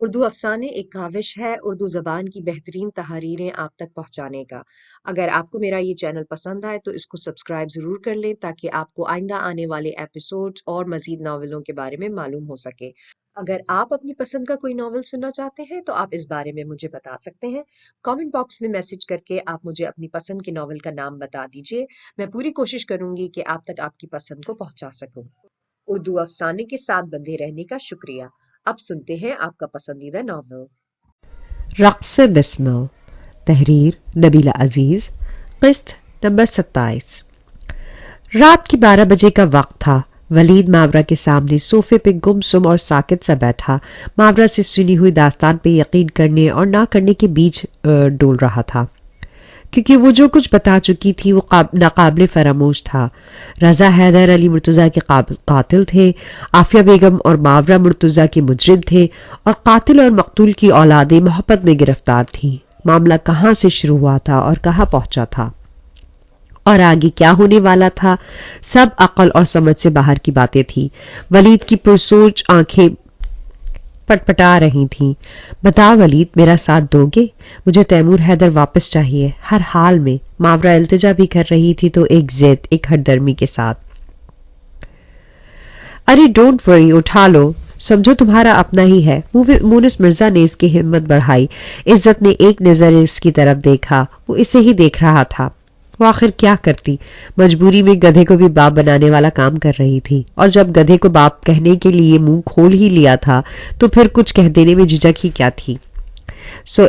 اردو افسانے ایک کاوش ہے اردو زبان کی بہترین تحریریں آپ تک پہنچانے کا۔ اگر آپ کو میرا یہ چینل پسند آئے تو اس کو سبسکرائب ضرور کر لیں تاکہ آپ کو آئندہ آنے والے ایپیسوڈز اور مزید ناولوں کے بارے میں معلوم ہو سکے۔ اگر آپ اپنی پسند کا کوئی ناول سننا چاہتے ہیں تو آپ اس بارے میں مجھے بتا سکتے ہیں۔ کامنٹ باکس میں میسج کر کے آپ مجھے اپنی پسند کے ناول کا نام بتا دیجیے۔ میں پوری کوشش کروں گی کہ آپ تک آپ کی پسند کو پہنچا سکوں۔ اردو افسانے کے ساتھ بندھے رہنے کا شکریہ۔ اب سنتے ہیں آپ کا پسندیدہ ناول۔ رقص بسمل، تحریر نبیلہ عزیز، قسط نمبر 27۔ رات کی 12 بجے کا وقت تھا۔ ولید ماورا کے سامنے صوفے پہ گم سم اور ساکت سا بیٹھا ماورا سے سنی ہوئی داستان پہ یقین کرنے اور نہ کرنے کے بیچ ڈول رہا تھا، کیونکہ وہ جو کچھ بتا چکی تھی وہ ناقابل فراموش تھا۔ رضا حیدر علی مرتضیٰ کے قاتل تھے، عافیہ بیگم اور ماورا مرتضیٰ کے مجرم تھے، اور قاتل اور مقتول کی اولادیں محبت میں گرفتار تھیں۔ معاملہ کہاں سے شروع ہوا تھا اور کہاں پہنچا تھا اور آگے کیا ہونے والا تھا، سب عقل اور سمجھ سے باہر کی باتیں تھیں۔ ولید کی پرسوچ آنکھیں پٹپٹا رہی تھیں۔ بتا ولید، میرا ساتھ دو گے؟ مجھے تیمور حیدر واپس چاہیے، ہر حال میں۔ ماورا التجا بھی کر رہی تھی تو ایک ضد، ایک ہردرمی کے ساتھ۔ ارے ڈونٹ وری، اٹھا لو، سمجھو تمہارا اپنا ہی ہے۔ مونس مرزا نے اس کی ہمت بڑھائی۔ عزت نے ایک نظر اس کی طرف دیکھا، وہ اسے ہی دیکھ رہا تھا۔ وہ آخر کیا کرتی؟ مجبوری میں گدھے کو بھی باپ بنانے والا کام کر رہی تھی، اور جب گدھے کو باپ کہنے کے لیے منہ کھول ہی لیا تھا تو پھر کچھ کہہ دینے میں جھجک ہی کیا تھی۔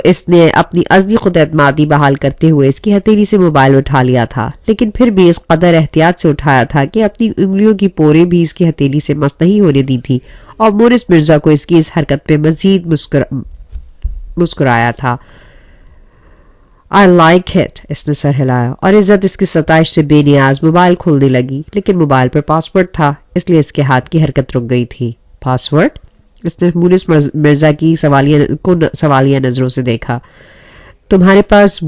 اس نے اپنی ازلی خود اعتمادی بحال کرتے ہوئے اس کی ہتھیلی سے موبائل اٹھا لیا تھا، لیکن پھر بھی اس قدر احتیاط سے اٹھایا تھا کہ اپنی انگلیوں کی پوریں بھی اس کی ہتھیلی سے مس نہیں ہونے دی تھی، اور مونس مرزا کو اس کی اس حرکت پہ مزید مسکرایا تھا۔ I like it، اس نے سر ہلایا، اور عزت اس کی ستائش سے بے نیاز موبائل کھولنے لگی، لیکن موبائل پر پاسورڈ تھا، اس لیے اس کے ہاتھ کی حرکت رک گئی تھی۔ پاسورڈ؟ اس نے مونس مرزا کی سوالیہ نظروں سے دیکھا۔ تمہارے پاس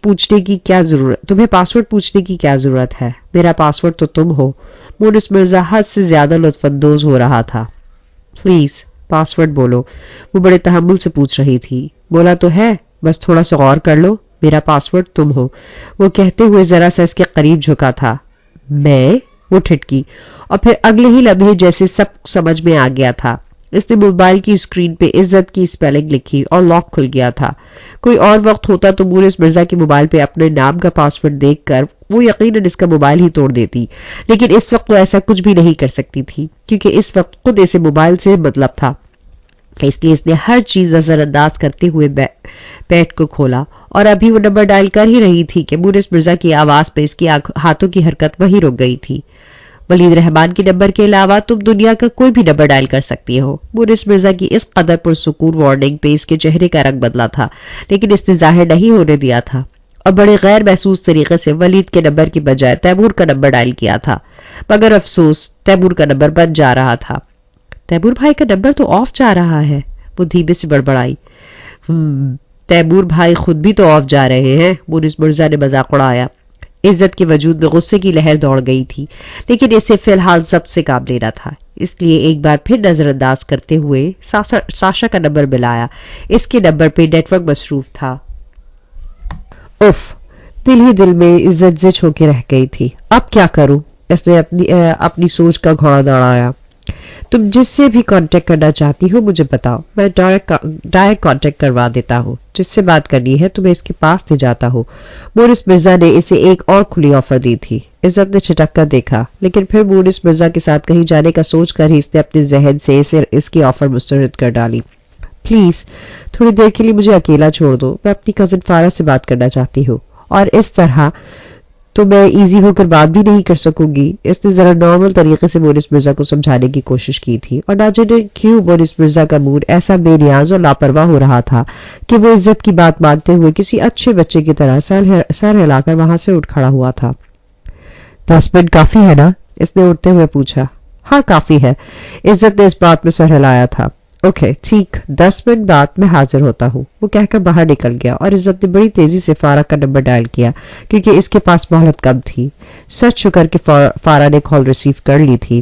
پوچھنے کی کیا ضرورت؟ تمہیں پاسورڈ پوچھنے کی کیا ضرورت ہے؟ میرا پاسورڈ تو تم ہو۔ مونس مرزا حد سے زیادہ لطف اندوز ہو رہا تھا۔ پلیز پاسورڈ بولو، وہ بڑے تحمل سے پوچھ رہی تھی۔ بولا تو ہے، بس تھوڑا سا غور کر لو۔ میرا پاسورڈ تم ہو، وہ کہتے ہوئے ذرا سا اس کے قریب جھکا تھا۔ میں؟ وہ ٹھٹکی، اور پھر اگلے ہی لمحے جیسے سب سمجھ میں آ گیا تھا۔ اس نے موبائل کی اسکرین پہ عزت کی اسپیلنگ لکھی اور لاک کھل گیا تھا۔ کوئی اور وقت ہوتا تو مونس مرزا کے موبائل پہ اپنے نام کا پاسورڈ دیکھ کر وہ یقیناً اس کا موبائل ہی توڑ دیتی، لیکن اس وقت وہ ایسا کچھ بھی نہیں کر سکتی تھی، کیونکہ اس وقت خود اسے موبائل سے مطلب تھا۔ اس لیے اس نے ہر چیز نظر انداز کرتے ہوئے پیٹ کو کھولا، اور ابھی وہ نمبر ڈائل کر ہی رہی تھی کہ مونس مرزا کی آواز پہ اس کی ہاتھوں کی حرکت وہی رک گئی تھی۔ ولید رحمان کے نمبر کے علاوہ تم دنیا کا کوئی بھی نمبر ڈائل کر سکتی ہو۔ مونس مرزا کی اس قدر پرسکون وارننگ پہ اس کے چہرے کا رنگ بدلا تھا، لیکن اس نے ظاہر نہیں ہونے دیا تھا، اور بڑے غیر محسوس طریقے سے ولید کے نمبر کی بجائے تیمور کا نمبر ڈائل کیا تھا، مگر افسوس تیمور کا نمبر بند جا رہا تھا۔ تیمور بھائی کا نمبر تو آف جا رہا ہے، وہ دھیمے سے بڑبڑائی۔ تیمور بھائی خود بھی تو آف جا رہے ہیں، مونس مرزا نے مذاق اڑایا۔ عزت کے وجود میں غصے کی لہر دوڑ گئی تھی، لیکن اسے فی الحال ضبط سے کام لینا تھا، اس لیے ایک بار پھر نظر انداز کرتے ہوئے ساشا کا نمبر ملایا۔ اس کے نمبر پہ نیٹ ورک مصروف تھا۔ اف، دل ہی دل میں عزت زچ ہو کے رہ گئی تھی۔ اب کیا کروں؟ اس نے اپنی سوچ کا گھوڑا دوڑایا۔ تم جس سے بھی کانٹیکٹ کرنا چاہتی ہو مجھے بتاؤ، میں ڈائریکٹ کانٹیکٹ کروا دیتا ہوں۔ جس سے بات کرنی ہے تمہیں اس کے پاس لے جاتا ہوں۔ مونس مرزا نے اسے ایک اور کھلی آفر دی تھی۔ عزت نے چھٹک کر دیکھا، لیکن پھر مونس مرزا کے ساتھ کہیں جانے کا سوچ کر ہی اس نے اپنے ذہن سے اس کی آفر مسترد کر ڈالی۔ پلیز تھوڑی دیر کے لیے مجھے اکیلا چھوڑ دو، میں اپنی کزن فارا سے بات کرنا چاہتی ہوں، اور اس طرح تو میں ایزی ہو کر بات بھی نہیں کر سکوں گی۔ اس نے ذرا نارمل طریقے سے مونس مرزا کو سمجھانے کی کوشش کی تھی، اور نہ جانے کیوں مونس مرزا کا موڈ ایسا بے نیاز اور لاپرواہ ہو رہا تھا کہ وہ عزت کی بات مانتے ہوئے کسی اچھے بچے کی طرح سر ہلا کر وہاں سے اٹھ کھڑا ہوا تھا۔ 10 منٹ کافی ہے نا؟ اس نے اٹھتے ہوئے پوچھا۔ ہاں کافی ہے، عزت نے اس بات میں سر ہلایا تھا۔ اوکے ٹھیک، 10 منٹ بعد میں حاضر ہوتا ہوں، وہ کہہ کر باہر نکل گیا، اور عزت نے بڑی تیزی سے فارا کا نمبر ڈائل کیا، کیونکہ اس کے پاس مہلت کم تھی۔ سچ شکر کہ فارا نے کال ریسیو کر لی تھی۔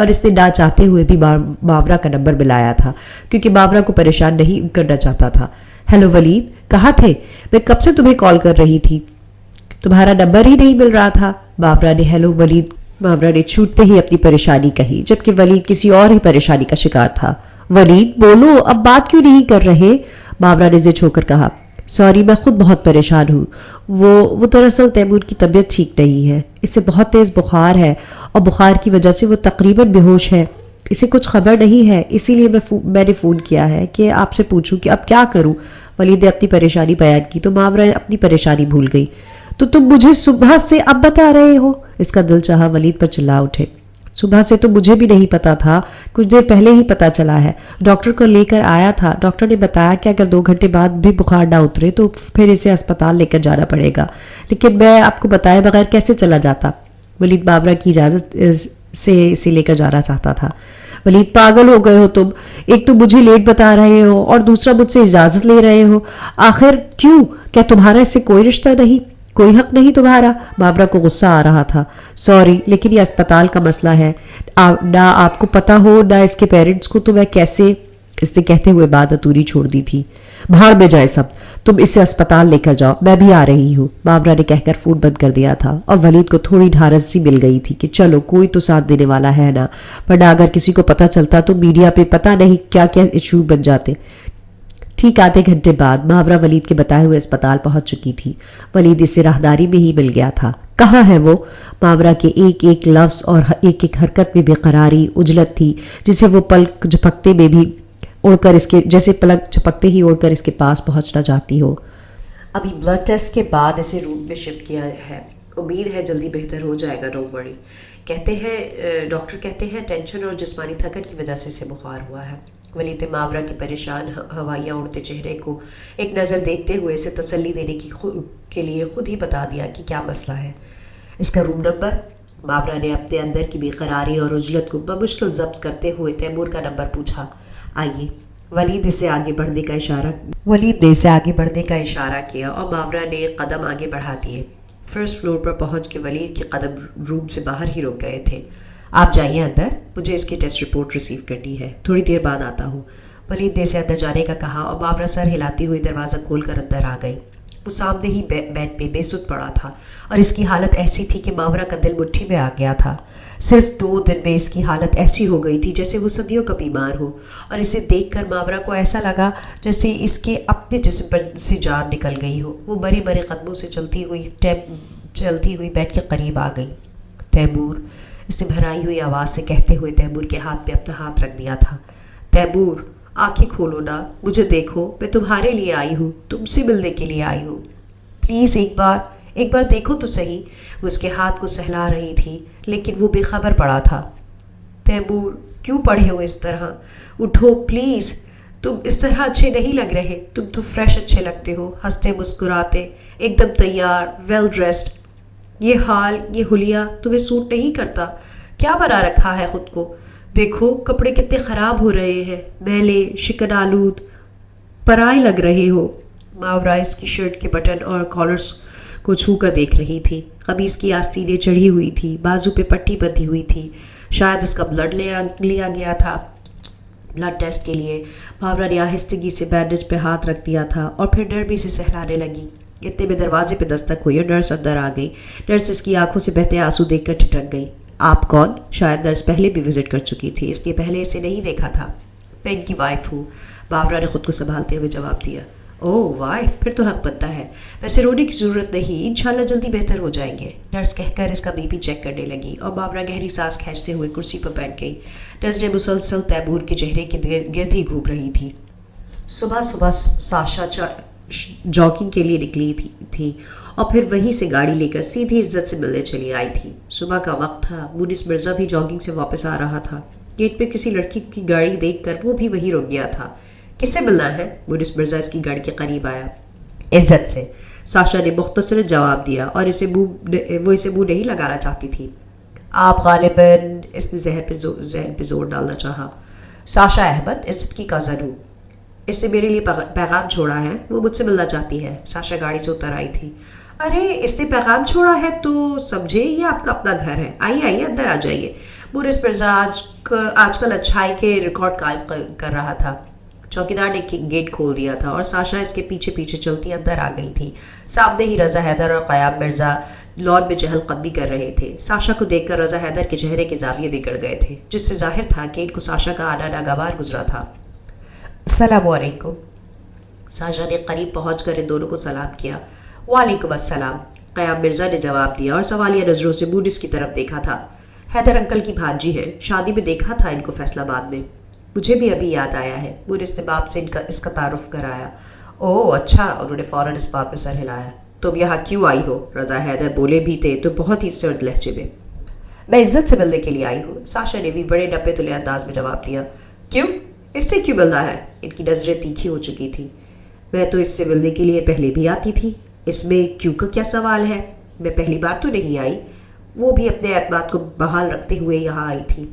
اور اس نے نہ چاہتے ہوئے بھی ماورا کا نمبر ملایا تھا کیونکہ ماورا کو پریشان نہیں کرنا چاہتا تھا. ہیلو ولید، کہاں تھے؟ میں کب سے تمہیں کال کر رہی تھی، تمہارا نمبر ہی نہیں مل رہا تھا. ماورا نے چھوٹتے ہی اپنی پریشانی کہی جبکہ ولید کسی اور ہی پریشانی کا شکار تھا. ولید بولو، اب بات کیوں نہیں کر رہے؟ ماورا نے ضد ہو کر کہا. سوری، میں خود بہت پریشان ہوں. وہ دراصل تیمور کی طبیعت ٹھیک نہیں ہے، اسے بہت تیز بخار ہے اور بخار کی وجہ سے وہ تقریباً بے ہوش ہے. اسے کچھ خبر نہیں ہے، اسی لیے میں نے فون کیا ہے کہ آپ سے پوچھوں کہ اب کیا کروں. ولید نے اپنی پریشانی بیان کی تو ماورا اپنی پریشانی بھول گئی. تو تم مجھے صبح سے اب بتا رہے ہو؟ اس کا دل چاہا ولید پر چلا اٹھے. صبح سے تو مجھے بھی نہیں پتا تھا، کچھ دیر پہلے ہی پتا چلا ہے. ڈاکٹر کو لے کر آیا تھا، ڈاکٹر نے بتایا کہ اگر 2 گھنٹے بعد بھی بخار نہ اترے تو پھر اسے اسپتال لے کر جانا پڑے گا. لیکن میں آپ کو بتائے بغیر کیسے چلا جاتا؟ ولید ماورا کی اجازت سے اسے لے کر جانا چاہتا تھا. ولید پاگل ہو گئے ہو تم، ایک تو مجھے لیٹ بتا رہے ہو اور دوسرا مجھ سے اجازت لے رہے ہو. آخر کیوں؟ کیا تمہارا اس سے کوئی رشتہ نہیں، کوئی حق نہیں تمہارا؟ ماورا کو غصہ آ رہا تھا. سوری، لیکن یہ اسپتال کا مسئلہ ہے، نہ آپ کو پتا ہو نہ اس کے پیرنٹس کو، تو میں کیسے؟ اس نے کہتے ہوئے بات ادھوری چھوڑ دی تھی. بھاڑ میں جائے سب، تم اسے اسپتال لے کر جاؤ، میں بھی آ رہی ہوں. ماورا نے کہہ کر فون بند کر دیا تھا اور ولید کو تھوڑی ڈھارس سی مل گئی تھی کہ چلو کوئی تو ساتھ دینے والا ہے نا، ورنہ اگر کسی کو پتا چلتا تو میڈیا پہ پتا نہیں کیا کیا ایشو بن جاتے. ٹھیک آدھے گھنٹے بعد ماورا ولید کے بتائے ہوئے اسپتال پہنچ چکی تھی. ولید اسے راہداری میں ہی مل گیا تھا. کہاں ہے وہ؟ ماورا کے ایک ایک لفظ اور ایک ایک حرکت میں بے قراری، عجلت تھی جسے وہ پلک جھپکتے میں بھی اڑ کر پلک جھپکتے ہی اڑ کر اس کے پاس پہنچنا چاہتی ہو. ابھی بلڈ ٹیسٹ کے بعد اسے روم میں شفٹ کیا ہے، امید ہے جلدی بہتر ہو جائے گا. Don't worry. ڈاکٹر کہتے ہیں ٹینشن اور جسمانی تھکن کی وجہ سے اسے بخار ہوا ہے. ولید نے ماورا کے پریشان ہوائیاں اڑتے چہرے کو ایک نظر دیکھتے ہوئے اسے تسلی دینے کے لیے خود ہی بتا دیا کہ کیا مسئلہ ہے. اس کا روم نمبر؟ ماورا نے اپنے اندر کی بے قراری اور عجلت کو بمشکل ضبط کرتے ہوئے تیمور کا نمبر پوچھا. آئیے. ولید نے اسے آگے بڑھنے کا اشارہ کیا اور ماورا نے ایک قدم آگے بڑھا دیے. فرسٹ فلور پر پہنچ کے ولید کے قدم روم سے باہر ہی رک گئے تھے. آپ جائیے اندر، مجھے اس کی ٹیسٹ رپورٹ ریسیو کرنی ہے، تھوڑی دیر بعد آتا ہوں. ولید نے اسے اندر جانے کا کہا اور ماورا سر ہلاتی ہوئی دروازہ کھول کر اندر آ گئی. وہ سامنے ہی بیڈ پہ بے سدھ پڑا تھا اور اس کی حالت ایسی تھی کہ ماورا کا دل مٹھی میں آ گیا تھا. صرف 2 دن میں اس کی حالت ایسی ہو گئی تھی جیسے وہ صدیوں کا بیمار ہو، اور اسے دیکھ کر ماورا کو ایسا لگا جیسے اس کے اپنے جسم پر سے جان نکل گئی ہو. وہ مرے مرے قدموں سے چلتی ہوئی بیڈ کے قریب آ گئی. تیمور، اس نے بھرائی ہوئی آواز سے کہتے ہوئے تیمور کے ہاتھ پہ اپنا ہاتھ رکھ دیا تھا. تیمور، آنکھیں کھولو نا، مجھے دیکھو، میں تمہارے لیے آئی ہوں، تم سے ملنے کے لیے آئی ہوں. پلیز ایک بار دیکھو تو صحیح. وہ اس کے ہاتھ کو سہلا رہی تھی لیکن وہ بے خبر پڑا تھا. تیمور، کیوں پڑے ہو اس طرح؟ اٹھو پلیز، تم اس طرح اچھے نہیں لگ رہے. تم تو فریش اچھے لگتے ہو، ہنستے مسکراتے، ایک دم تیار، ویل ڈریسڈ. یہ حال، یہ حلیہ تمہیں سوٹ نہیں کرتا. کیا بنا رکھا ہے خود کو؟ دیکھو کپڑے کتنے خراب ہو رہے ہیں، میلے، شکن آلود، پرائے لگ رہے ہو. ماورا اس کی شرٹ کے بٹن اور کالرز کو چھو کر دیکھ رہی تھی. قمیص کی آستینیں چڑھی ہوئی تھی، بازو پہ پٹی بندھی ہوئی تھی. شاید اس کا بلڈ لیا گیا تھا بلڈ ٹیسٹ کے لیے. ماورا نے آہستگی سے بینڈیج پہ ہاتھ رکھ دیا تھا اور پھر نرمی سے سہلانے لگی. اتنے میں دروازے پہ دستک ہوئی اور نرس اندر آ گئی. نرس اس کی آنکھوں سے بہتے آنسو دیکھ کر ٹھٹک گئی. آپ کون؟ شاید نرس پہلے بھی وزٹ کر چکی تھی، اس لیے پہلے اسے نہیں دیکھا تھا. میں ان کی وائف ہوں، ماورا نے خود کو سنبھالتے ہوئے جواب دیا. اوہ وائف، پھر تو حق بنتا ہے. ویسے رونے کی ضرورت نہیں، انشاءاللہ جلدی بہتر ہو جائیں گے. نرس کہہ کر اس کا بی پی چیک کرنے لگی اور ماورا گہری سانس کھینچتے ہوئے کرسی پر بیٹھ گئی. نرس نے مسلسل تیمور کے چہرے کے گرد ہی گھوم رہی تھی. صبح ساشا جاگنگ کے لیے نکلی تھی اور پھر وہیں سے گاڑی لے کر سیدھی عزت سے ملنے چلی آئی تھی. صبح کا وقت تھا. مونس مرزا بھی جاگنگ سے واپس آ رہا تھا. گیٹ پہ کسی لڑکی کی گاڑی دیکھ کر وہ بھی وہیں رک گیا تھا. کس سے ملنا ہے؟ مونس مرزا اس کی گاڑی کے قریب آیا. عزت سے، ساشا نے مختصر جواب دیا اور اسے منہ نہیں لگانا چاہتی تھی. آپ غالباً، اس نے ذہن پہ زور ڈالنا چاہا. ساشا احمد، عزت کی کازن ہوں. اس نے میرے لیے پیغام چھوڑا ہے، وہ مجھ سے ملنا چاہتی ہے. ساشا گاڑی سے اتر آئی تھی. ارے اس نے پیغام چھوڑا ہے تو سمجھے یہ آپ کا اپنا گھر ہے. آئیے اندر آ جائیے. مورس مرزا آج کل اچھائی کے ریکارڈ قائم کر رہا تھا. چوکیدار نے گیٹ کھول دیا تھا اور ساشا اس کے پیچھے پیچھے چلتی اندر آ گئی تھی. سامنے ہی رضا حیدر اور قیام مرزا لان میں چہل قدمی کر رہے تھے. ساشا کو دیکھ کر رضا حیدر کے چہرے کے زاویے بگڑ گئے تھے، جس سے ظاہر تھا کہ ان کو ساشا کا آنا ناگوار گزرا تھا. السلام علیکم. ساشا نے قریب پہنچ کر ان دونوں کو سلام کیا. وعلیکم السلام. قیام مرزا نے جواب دیا اور سوالیہ نظروں سے مونس کی طرف دیکھا تھا. حیدر انکل کی بھانجی ہے، شادی میں دیکھا تھا ان کو فیصلہ آباد میں. مجھے بھی ابھی یاد آیا ہے. مونس نے باپ سے اس کا تعارف کرایا. اوہ اچھا. انہوں نے فوراً اس بات پہ سر ہلایا. تم یہاں کیوں آئی ہو؟ رضا حیدر بولے بھی تھے تو بہت ہی سرد لہجے میں. میں عزت سے ملنے کے لیے آئی ہوں. ساشا نے بھی بڑے ڈپے تلے انداز میں جواب دیا. کیوں؟ اس سے کیوں ملنا ہے؟ ان کی نظریں تیکھی ہو چکی تھی. میں تو اس سے ملنے کے لیے پہلے بھی آتی تھی. اس میں کیوں کا کیا سوال ہے؟ میں پہلی بار تو نہیں آئی. وہ بھی اپنے اعتماد کو بحال رکھتے ہوئے یہاں آئی تھی.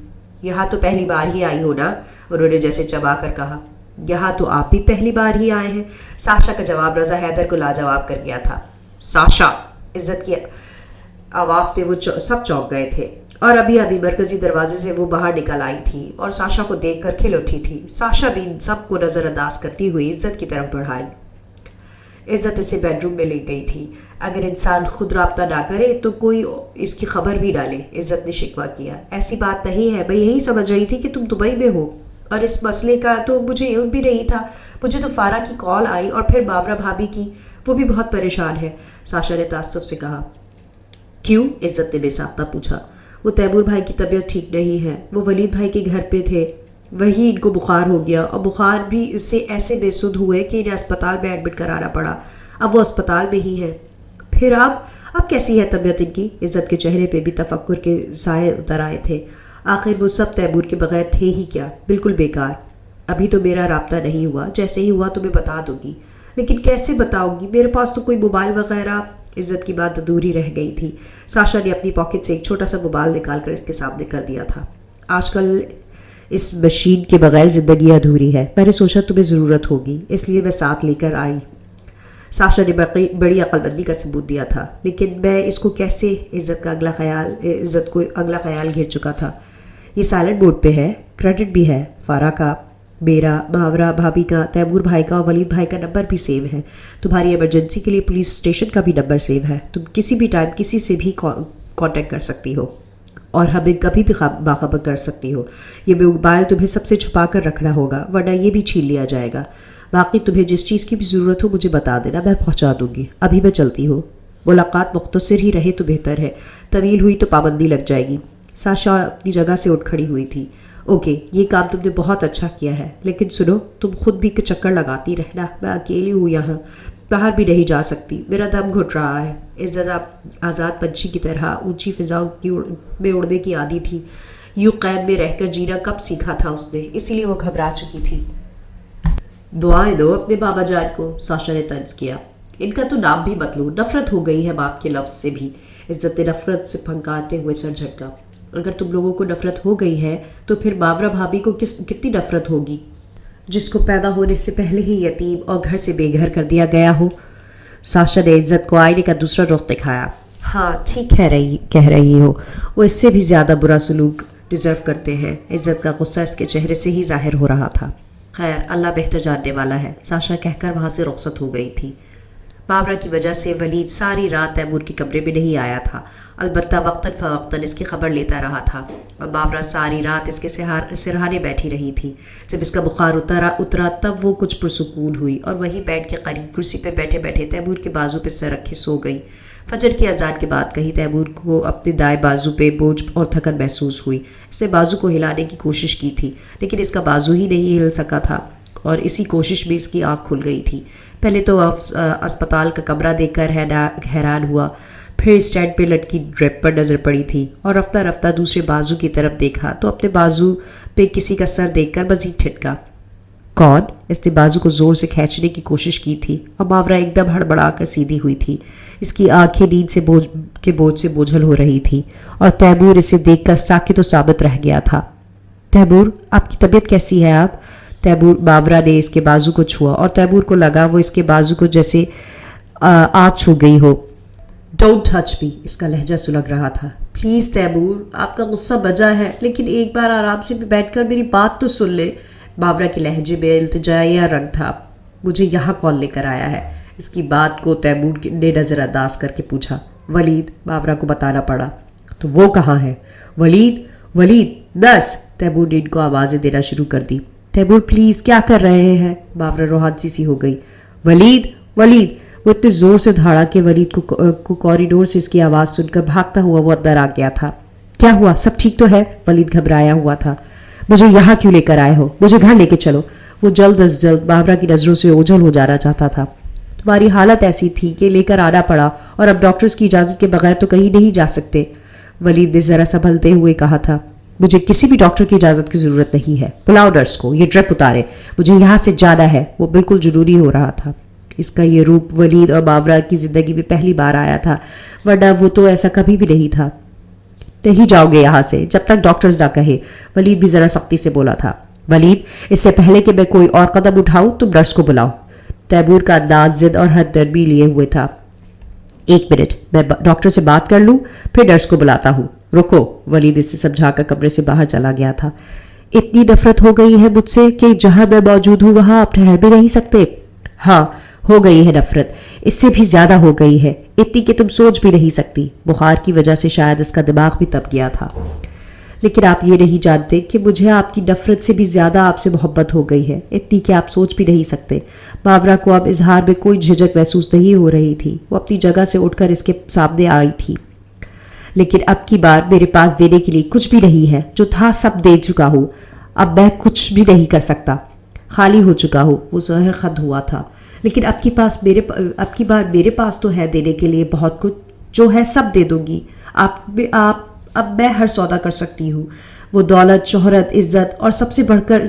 یہاں تو پہلی بار ہی آئی ہو نا؟ انہوں نے جیسے چبا کر کہا. یہاں تو آپ بھی پہلی بار ہی آئے ہیں. ساشا کا جواب رضا حیدر کو لاجواب کر گیا تھا. ساشا! عزت کی آواز پہ وہ سب چونک گئے تھے اور ابھی ابھی مرکزی دروازے سے وہ باہر نکل آئی تھی اور ساشا کو دیکھ کر کھل اٹھی تھی. ساشا بھی ان سب کو نظر انداز کرتی ہوئی عزت کی طرف بڑھائی. عزت اسے بیڈ روم میں لے گئی تھی. اگر انسان خود رابطہ نہ کرے تو کوئی اس کی خبر بھی نہ لے. عزت نے شکوہ کیا. ایسی بات نہیں ہے، میں یہی سمجھ رہی تھی کہ تم دبئی میں ہو اور اس مسئلے کا تو مجھے علم بھی نہیں تھا. مجھے تو فارا کی کال آئی اور پھر بابرا بھابھی کی. وہ بھی بہت پریشان ہے. ساشا نے تعصب سے کہا. کیوں؟ عزت نے بے ساختہ پوچھا. وہ تیمور بھائی کی طبیعت ٹھیک نہیں ہے. وہ ولید بھائی کے گھر پہ تھے، وہی ان کو بخار ہو گیا اور بخار بھی اس سے ایسے بے سدھ ہوئے کہ انہیں اسپتال میں ایڈمٹ کرانا پڑا. اب وہ اسپتال میں ہی ہے. پھر اب کیسی ہے طبیعت ان کی؟ عزت کے چہرے پہ بھی تفکر کے سائے اتر آئے تھے. آخر وہ سب تیمور کے بغیر تھے ہی کیا؟ بالکل بیکار. ابھی تو میرا رابطہ نہیں ہوا، جیسے ہی ہوا تمہیں بتا دوں گی. لیکن کیسے بتاؤں گی؟ میرے پاس تو کوئی موبائل وغیرہ. عزت کی بات ادھوری رہ گئی تھی. ساشا نے اپنی پاکٹ سے ایک چھوٹا سا موبائل نکال کر اس کے سامنے کر دیا تھا. آج کل اس مشین کے بغیر زندگی ادھوری ہے. میں نے سوچا تمہیں ضرورت ہوگی، اس لیے میں ساتھ لے کر آئی. ساشا نے بڑی عقل مندی کا ثبوت دیا تھا. لیکن میں اس کو کیسے؟ عزت کو اگلا خیال گھیر چکا تھا. یہ سائلنٹ موڈ پہ ہے. کریڈٹ بھی ہے. فارا کا، میرا، ماورا بھابھی کا، تیمور بھائی کا اور ولید بھائی کا نمبر بھی سیو ہے. تمہاری ایمرجنسی کے لیے پولیس اسٹیشن کا بھی نمبر سیو ہے. تم کسی بھی ٹائم کسی سے بھی کانٹیکٹ کر سکتی ہو اور ہمیں کبھی بھی باخبر کر سکتی ہو. یہ موبائل تمہیں سب سے چھپا کر رکھنا ہوگا ورنہ یہ بھی چھین لیا جائے گا. باقی تمہیں جس چیز کی بھی ضرورت ہو مجھے بتا دینا، میں پہنچا دوں گی. ابھی میں چلتی ہوں. ملاقات مختصر ہی رہے تو بہتر ہے، طویل ہوئی تو پابندی لگ جائے گی. ساشا اپنی جگہ سے اٹھ کھڑی ہوئی تھی. اوکے، یہ کام تم نے بہت اچھا کیا ہے، لیکن سنو، تم خود بھی چکر لگاتی رہنا. میں اکیلی ہوں یہاں، باہر بھی نہیں جا سکتی. میرا دم گھٹ رہا ہے. عزت آزاد پنچھی کی طرح اونچی فضاؤں میں اڑنے کی عادی تھی. یوں قید میں رہ کر جینا کب سیکھا تھا اس نے، اسی لیے وہ گھبرا چکی تھی. دعائیں دو اپنے بابا جان کو، ساشا نے طنز کیا. ان کا تو نام بھی مت لو، نفرت ہو گئی ہے باپ کے لفظ سے بھی. عزت نے نفرت سے پھنکارتے ہوئے سر جھٹکا. اگر تم لوگوں کو نفرت ہو گئی ہے تو پھر باورا بھابھی کو کتنی نفرت ہوگی، جس کو پیدا ہونے سے پہلے ہی یتیم اور گھر سے بے گھر کر دیا گیا ہو. ساشا نے عزت کو آئینے کا دوسرا رخ دکھایا. ہاں ٹھیک کہہ رہی ہو، وہ اس سے بھی زیادہ برا سلوک ڈیزرو کرتے ہیں. عزت کا غصہ اس کے چہرے سے ہی ظاہر ہو رہا تھا. خیر، اللہ بہتر جاننے والا ہے. ساشا کہہ کر وہاں سے رخصت ہو گئی تھی. باورا کی وجہ سے ولید ساری رات تیمور کے کمرے میں نہیں آیا تھا. البتہ وقتاً فوقتاً اس کی خبر لیتا رہا تھا اور باورا ساری رات اس کے سرہانے بیٹھی رہی تھی. جب اس کا بخار اترا تب وہ کچھ پرسکون ہوئی اور وہیں بیڈ کے قریب کرسی پہ بیٹھے بیٹھے تیمور کے بازو پہ سر رکھے سو گئی. فجر کی اذان کے بعد کہیں تیمور کو اپنے دائیں بازو پہ بوجھ اور تھکن محسوس ہوئی. اس نے بازو کو ہلانے کی کوشش کی تھی لیکن اس کا بازو ہی نہیں ہل سکا تھا اور اسی کوشش میں اس کی آنکھ کھل گئی تھی. پہلے تو اسپتال کا کمرہ دیکھ کر حیران ہوا، پھر اسٹینڈ پہ لٹکی ڈرپ پر نظر پڑی تھی اور رفتہ رفتہ دوسرے بازو کی طرف دیکھا تو اپنے بازو پہ کسی کا سر دیکھ کر مزید ٹھٹکا. کون؟ اس نے بازو کو زور سے کھینچنے کی کوشش کی تھی اور باورا ایک دم ہڑبڑا کر سیدھی ہوئی تھی. اس کی آنکھیں نیند کے بوجھ سے بوجھل ہو رہی تھی اور تیمور اسے دیکھ کر ساکت و ثابت رہ گیا تھا. تیمور، آپ کی طبیعت کیسی ہے؟ آپ باورا نے اس کے بازو کو چھوا اور تیمور کو لگا وہ اس کے بازو کو جیسے آگ چھو گئی ہو. ڈونٹ ٹچ می، اس کا لہجہ سلگ رہا تھا. پلیز تیمور، آپ کا غصہ بجا ہے لیکن ایک بار آرام سے بیٹھ کر میری بات تو سن لے. بابرا کے لہجے میں التجائیہ رنگ تھا. مجھے یہاں کون لے کر آیا ہے؟ اس کی بات کو تیمور نے نظر انداز کر کے پوچھا. ولید، بابرا کو بتانا پڑا. تو وہ کہاں ہے؟ ولید، ولید، نرس! تیمور نے ان کو آوازیں دینا شروع کر دی. تیمور پلیز، کیا کر رہے ہیں؟ بابرا روحانسی سی ہو گئی. ولید، ولید! وہ اتنے زور سے دھاڑا کہ ولید کو کوریڈور سے اس کی آواز سن کر بھاگتا ہوا وہ اندر آ گیا تھا. کیا ہوا؟ سب ٹھیک تو ہے؟ ولید گھبرایا ہوا تھا. مجھے یہاں کیوں لے کر آئے ہو؟ مجھے گھر لے کے چلو. وہ جلد از جلد بابرا کی نظروں سے اوجھل ہو جانا چاہتا تھا. تمہاری حالت ایسی تھی کہ لے کر آنا پڑا، اور اب ڈاکٹرز کی اجازت کے بغیر تو کہیں نہیں جا سکتے. ولید نے ذرا سنبھلتے ہوئے کہا تھا. مجھے کسی بھی ڈاکٹر کی اجازت کی ضرورت نہیں ہے. بلاؤ نرس کو، یہ ڈرپ اتارے. مجھے یہاں سے جانا ہے. وہ بالکل ضروری ہو رہا تھا. اس کا یہ روپ ولید اور بابرا کی زندگی میں پہلی بار آیا تھا، ورنہ وہ تو ایسا کبھی بھی نہیں تھا. نہیں جاؤ گے یہاں سے جب تک ڈاکٹرز نہ کہے. ولید بھی ذرا سختی سے بولا تھا. ولید، اس سے پہلے کہ میں کوئی اور قدم اٹھاؤں تم نرس کو بلاؤ. تیمور کا انداز ضد اور ہمدردی لیے ہوئے تھا. ایک منٹ، میں ڈاکٹر سے بات کر لوں پھر نرس کو بلاتا ہوں. رکو، ولید اس سے سمجھا کر کمرے سے باہر چلا گیا تھا. اتنی نفرت ہو گئی ہے مجھ سے کہ جہاں میں موجود ہوں وہاں آپ ٹھہر بھی نہیں سکتے. ہاں، ہو گئی ہے نفرت، اس سے بھی زیادہ ہو گئی ہے، اتنی کہ تم سوچ بھی نہیں سکتی. بخار کی وجہ سے شاید اس کا دماغ بھی تپ گیا تھا. لیکن آپ یہ نہیں جانتے کہ مجھے آپ کی نفرت سے بھی زیادہ آپ سے محبت ہو گئی ہے، اتنی کہ آپ سوچ بھی نہیں سکتے. بابرا کو اب اظہار میں کوئی جھجک محسوس نہیں ہو رہی تھی. وہ اپنی جگہ سے اٹھ کر اس کے سامنے آئی تھی. لیکن اب کی بار میرے پاس دینے کے لیے کچھ بھی نہیں ہے. جو تھا سب دے چکا ہوں، اب میں کچھ بھی نہیں کر سکتا. خالی ہو چکا ہوں. وہ زہر خند ہوا تھا. لیکن اب کی بار میرے پاس تو ہے دینے کے لیے بہت کچھ. جو ہے سب دے دوں گی. اب میں ہر سودا کر سکتی ہوں. وہ دولت، شہرت، عزت اور سب سے بڑھ کر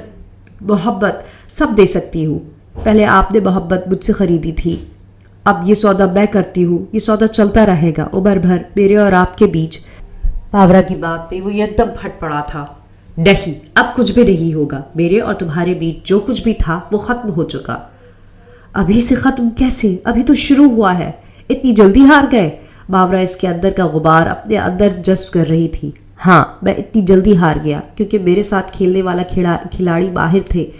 محبت سب دے سکتی ہوں. پہلے آپ نے محبت مجھ سے خریدی تھی، اب یہ سودا میں کرتی ہوں. یہ سودا چلتا رہے گا عمر بھر میرے اور آپ کے بیچ. بابرا کی بات پہ وہ ایک دم پھٹ پڑا تھا. نہیں، اب کچھ بھی نہیں ہوگا. میرے اور تمہارے بیچ جو کچھ بھی تھا وہ ختم ہو چکا. ابھی سے ختم کیسے؟ ابھی تو شروع ہوا ہے. اتنی جلدی ہار گئے؟ بابرا اس کے اندر کا غبار اپنے اندر جذب کر رہی تھی. ہاں، میں اتنی جلدی ہار گیا کیونکہ میرے ساتھ کھیلنے والا کھلاڑی ماہر تھے.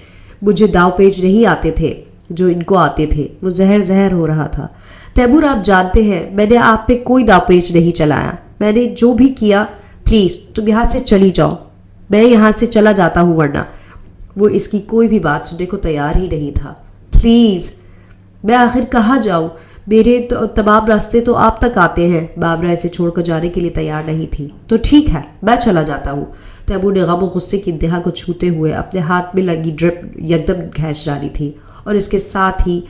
مجھے داؤ پیچ نہیں آتے تھے جو ان کو آتے تھے. وہ زہر ہو رہا تھا. تیمور، آپ جانتے ہیں میں نے آپ پہ کوئی داؤ پیچ نہیں چلایا. میں نے جو بھی کیا، پلیز تم یہاں سے چلی جاؤ. میں یہاں سے چلا جاتا ہوں ورنہ. وہ اس کی کوئی بھی بات سننے کو تیار ہی نہیں تھا. پلیز، میں آخر کہاں جاؤں؟ میرے تمام راستے تو آپ تک آتے ہیں. بابرا اسے چھوڑ کر جانے کے لیے تیار نہیں تھی. تو ٹھیک ہے، میں چلا جاتا ہوں. تیمور نے غم و غصے کی انتہا کو چھوتے ہوئے اپنے ہاتھ میں لگی ڈرپ یکدم کھینچ ڈالی تھی اور اس کے ساتھ ہی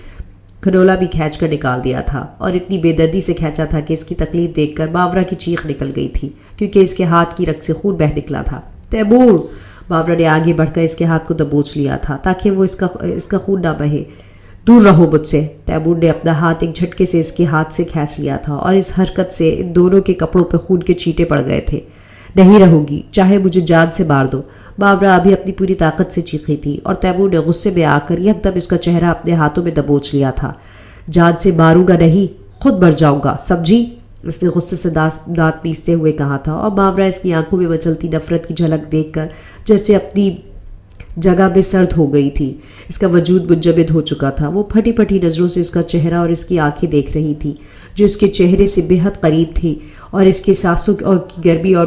کھنولا بھی کھینچ کر نکال دیا تھا. اور اتنی بے دردی سے کھینچا تھا کہ اس کی تکلیف دیکھ کر بابرا کی چیخ نکل گئی تھی کیونکہ اس کے ہاتھ کی رگ سے خون بہہ نکلا تھا. تیمور! بابرا نے آگے بڑھ کر اس کے ہاتھ کو دبوچ لیا تھا تاکہ وہ اس کا خون نہ بہے. دور رہو مجھ سے. تیمور نے اپنا ہاتھ ایک جھٹکے سے اس کے ہاتھ سے کھینچ لیا تھا اور اس حرکت سے ان دونوں کے کپڑوں پہ خون کے چھینٹے پڑ گئے تھے. نہیں رہوں گی، چاہے مجھے جان سے مار دو. بابرا ابھی اپنی پوری طاقت سے چیخی تھی اور تیمور نے غصے میں آ کر یکدم اس کا چہرہ اپنے ہاتھوں میں دبوچ لیا تھا. جان سے ماروں گا نہیں، خود مر جاؤں گا، سمجھی؟ اس نے غصے سے دانت پیستے ہوئے کہا تھا. اور بابرا اس کی آنکھوں میں مچلتی نفرت کی جھلک دیکھ کر جیسے اپنی جگہ بے سرد ہو گئی تھی. اس کا وجود منجمد ہو چکا تھا. وہ پھٹی پھٹی نظروں سے اس کا چہرہ اور اس کی آنکھیں دیکھ رہی تھی جو اس کے چہرے سے بے حد قریب تھی اور اس کے سانسوں کی گرمی اور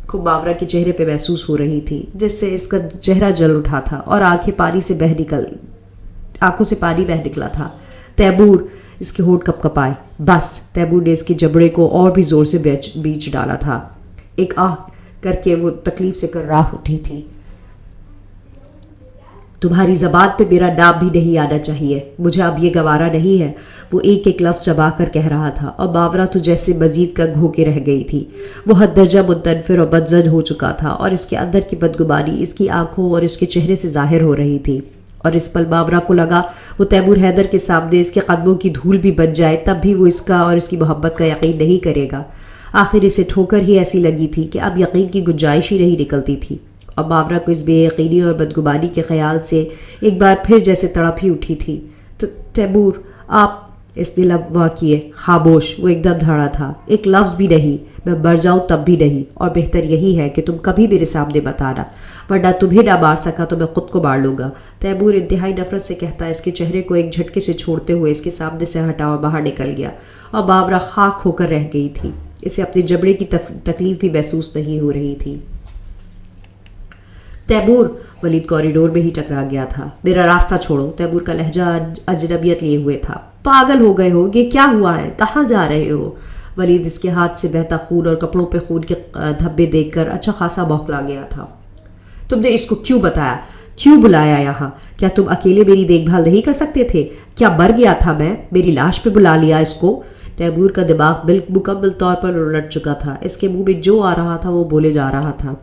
کو بابرا کے چہرے پہ محسوس ہو رہی تھی جس سے اس کا چہرہ جل اٹھا تھا اور آنکھوں سے پانی بہہ نکلا تھا. تیمور! اس کے ہونٹ کپ آئے. بس! تیمور نے اس کے جبڑے کو اور بھی زور سے بیچ ڈالا تھا. ایک آہ کر کے وہ تکلیف سے کراہ اٹھی تھی. تمہاری زبان پہ میرا نام بھی نہیں آنا چاہیے. مجھے اب یہ گوارا نہیں ہے. وہ ایک ایک لفظ چبا کر کہہ رہا تھا اور بابرا تو جیسے مزید کنگ ہو کے رہ گئی تھی. وہ حد درجہ متنفر اور بدزن ہو چکا تھا اور اس کے اندر کی بدگمانی اس کی آنکھوں اور اس کے چہرے سے ظاہر ہو رہی تھی. اور اس پل بابرا کو لگا وہ تیمور حیدر کے سامنے اس کے قدموں کی دھول بھی بن جائے تب بھی وہ اس کا اور اس کی محبت کا یقین نہیں کرے گا. آخر اسے ٹھوکر ہی ایسی لگی تھی کہ اب یقین کی گنجائش ہی نہیں نکلتی تھی. اور بابرا کو اس بے یقینی اور بدگمانی کے خیال سے ایک بار پھر جیسے تڑپ ہی اٹھی تھی. تو تیمور، اس نے لمحہ کیے خاموش. وہ ایک دم دھڑا تھا. ایک لفظ بھی نہیں. میں مر جاؤں تب بھی نہیں. اور بہتر یہی ہے کہ تم کبھی میرے سامنے مت آنا ورنہ تمہیں نہ مار سکا تو میں خود کو مار لوں گا. تیمور انتہائی نفرت سے کہتا اس کے چہرے کو ایک جھٹکے سے چھوڑتے ہوئے اس کے سامنے سے ہٹا اور باہر نکل گیا. اور باورا خاک ہو کر رہ گئی تھی. اسے اپنے جبڑے کی تکلیف بھی محسوس نہیں ہو رہی تھی. تیمور. ولید کوریڈور میں ہی ٹکرا گیا تھا. میرا راستہ چھوڑو. تیمور کا لہجہ اجنبیت لیے ہوئے تھا. پاگل ہو گئے ہو؟ یہ کیا ہوا ہے؟ کہاں جا رہے ہو؟ ولید اس کے ہاتھ سے بہتا خون اور کپڑوں پہ خون کے دھبے دیکھ کر اچھا خاصا بوکھلا گیا تھا. تم نے اس کو کیوں بتایا؟ کیوں بلایا یہاں؟ کیا تم اکیلے میری دیکھ بھال نہیں کر سکتے تھے؟ کیا مر گیا تھا میں؟ میری لاش پہ بلا لیا اس کو؟ تیمور کا دماغ مکمل طور پر الٹ چکا تھا. اس کے منہ میں جو آ رہا تھا وہ بولے جا رہا تھا.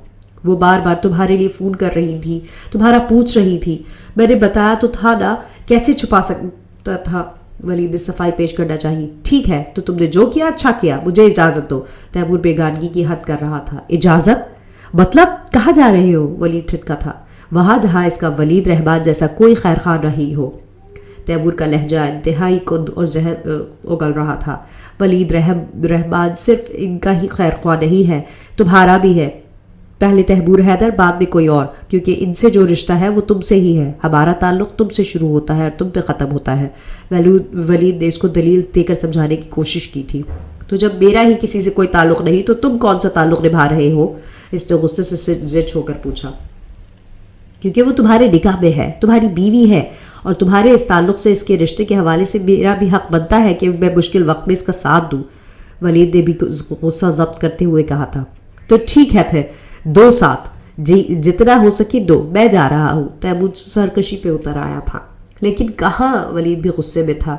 وہ بار بار تمہارے لیے فون کر رہی تھی. تمہارا پوچھ رہی تھی. میں نے بتایا تو تھا نا. کیسے چھپا سکتا تھا؟ ولید نے صفائی پیش کرنا چاہیے. ٹھیک ہے تو تم نے جو کیا اچھا کیا. مجھے اجازت دو. تیمور بیگانگی کی حد کر رہا تھا. اجازت؟ مطلب کہاں جا رہے ہو؟ ولید ٹھٹکا تھا. وہاں جہاں اس کا ولید رحمان جیسا کوئی خیر خواہ نہیں ہو. تیمور کا لہجہ انتہائی کند اور زہر اگل رہا تھا. ولید رحمان صرف ان کا ہی خیر خواہ نہیں ہے تمہارا بھی ہے. پہلے تیمور حیدر بعد میں کوئی اور. کیونکہ ان سے جو رشتہ ہے وہ تم سے ہی ہے. ہمارا تعلق تم سے شروع ہوتا ہے اور تم پہ ختم ہوتا ہے. ولید نے اس کو دلیل دے کر سمجھانے کی کوشش کی تھی. تو جب میرا ہی کسی سے کوئی تعلق نہیں تو تم کون سا تعلق نبھا رہے ہو؟ اس نے غصے سے زچ ہو کر پوچھا. کیونکہ وہ تمہارے نکاح میں ہے. تمہاری بیوی ہے. اور تمہارے اس تعلق سے اس کے رشتے کے حوالے سے میرا بھی حق بنتا ہے کہ میں مشکل وقت میں اس کا ساتھ دوں. ولید نے بھی غصہ ضبط کرتے ہوئے کہا تھا. تو ٹھیک ہے پھر دو ساتھ. جی جتنا ہو سکے دو. میں جا رہا ہوں. تیمور سرکشی پہ اتر آیا تھا. لیکن کہاں؟ ولید بھی غصے میں تھا.